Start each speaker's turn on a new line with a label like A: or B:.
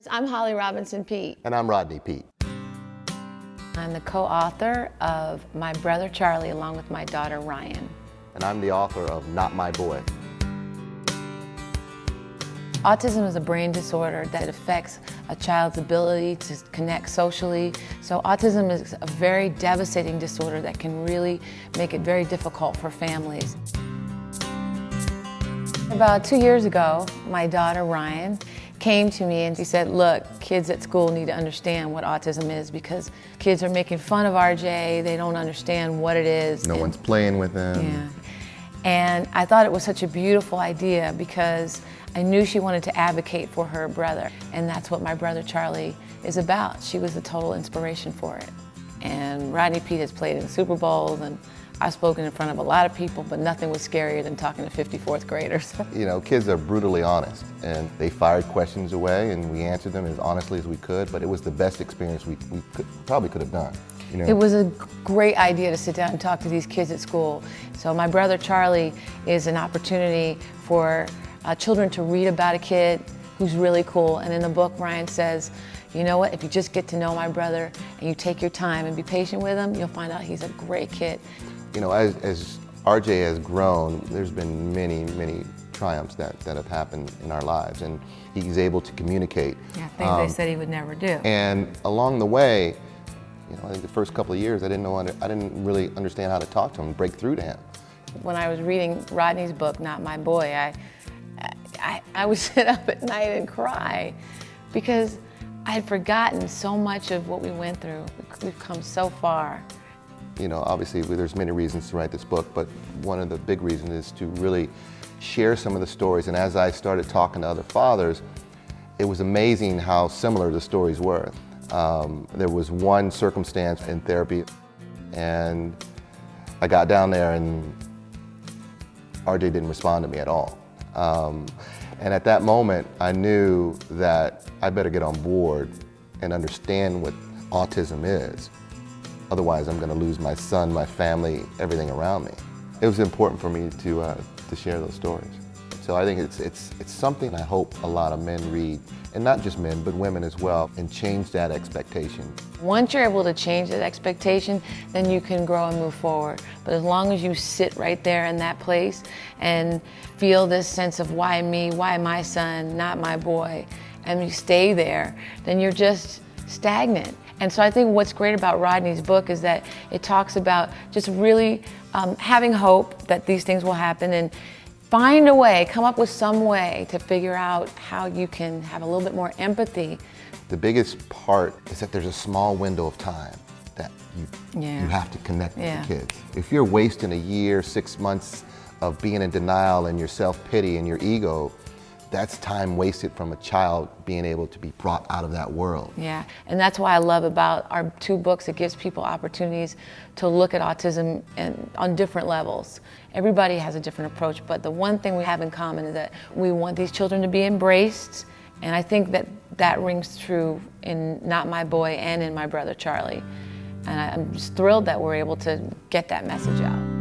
A: I'm Holly Robinson Pete.
B: And I'm Rodney Pete.
A: I'm the co-author of My Brother Charlie along with my daughter Ryan.
B: And I'm the author of Not My Boy.
A: Autism is a brain disorder that affects a child's ability to connect socially. So autism is a very devastating disorder that can really make it very difficult for families. About 2 years ago, my daughter Ryan came to me and she said, look, kids at school need to understand what autism is because kids are making fun of RJ, they don't understand what it is.
B: No one's playing with them.
A: Yeah. And I thought it was such a beautiful idea because I knew she wanted to advocate for her brother. And that's what My Brother Charlie is about. She was the total inspiration for it. And Rodney Pete has played in Super Bowls, and I've spoken in front of a lot of people, but nothing was scarier than talking to 54th graders.
B: You know, kids are brutally honest, and they fired questions away, and we answered them as honestly as we could, but it was the best experience we probably could have done. You know?
A: It was a great idea to sit down and talk to these kids at school. So My Brother Charlie is an opportunity for children to read about a kid who's really cool. And in the book, Ryan says, you know what, if you just get to know my brother and you take your time and be patient with him, you'll find out he's a great kid.
B: You know, as RJ has grown, there's been many triumphs that have happened in our lives, and he's able to communicate.
A: Yeah, things they said he would never do.
B: And along the way, you know, I think the first couple of years, I didn't really understand how to talk to him and break through to him.
A: When I was reading Rodney's book, Not My Boy, I would sit up at night and cry because I had forgotten so much of what we went through. We've come so far.
B: You know, obviously there's many reasons to write this book, but one of the big reasons is to really share some of the stories. And as I started talking to other fathers, it was amazing how similar the stories were. There was one circumstance in therapy, and I got down there and RJ didn't respond to me at all. And at that moment, I knew that I better get on board and understand what autism is. Otherwise, I'm going to lose my son, my family, everything around me. It was important for me to share those stories. So I think it's something I hope a lot of men read, and not just men, but women as well, and change that expectation.
A: Once you're able to change that expectation, then you can grow and move forward. But as long as you sit right there in that place and feel this sense of why me, why my son, not my boy, and you stay there, then you're just stagnant. And so I think what's great about Rodney's book is that it talks about just really having hope that these things will happen and find a way, come up with some way to figure out how you can have a little bit more empathy.
B: The biggest part is that there's a small window of time that you have to connect with the kids. If you're wasting a year, 6 months of being in denial and your self-pity and your ego, that's time wasted from a child being able to be brought out of that world.
A: Yeah, and that's why I love about our two books. It gives people opportunities to look at autism on different levels. Everybody has a different approach, but the one thing we have in common is that we want these children to be embraced, and I think that rings true in Not My Boy and in My Brother Charlie. And I'm just thrilled that we're able to get that message out.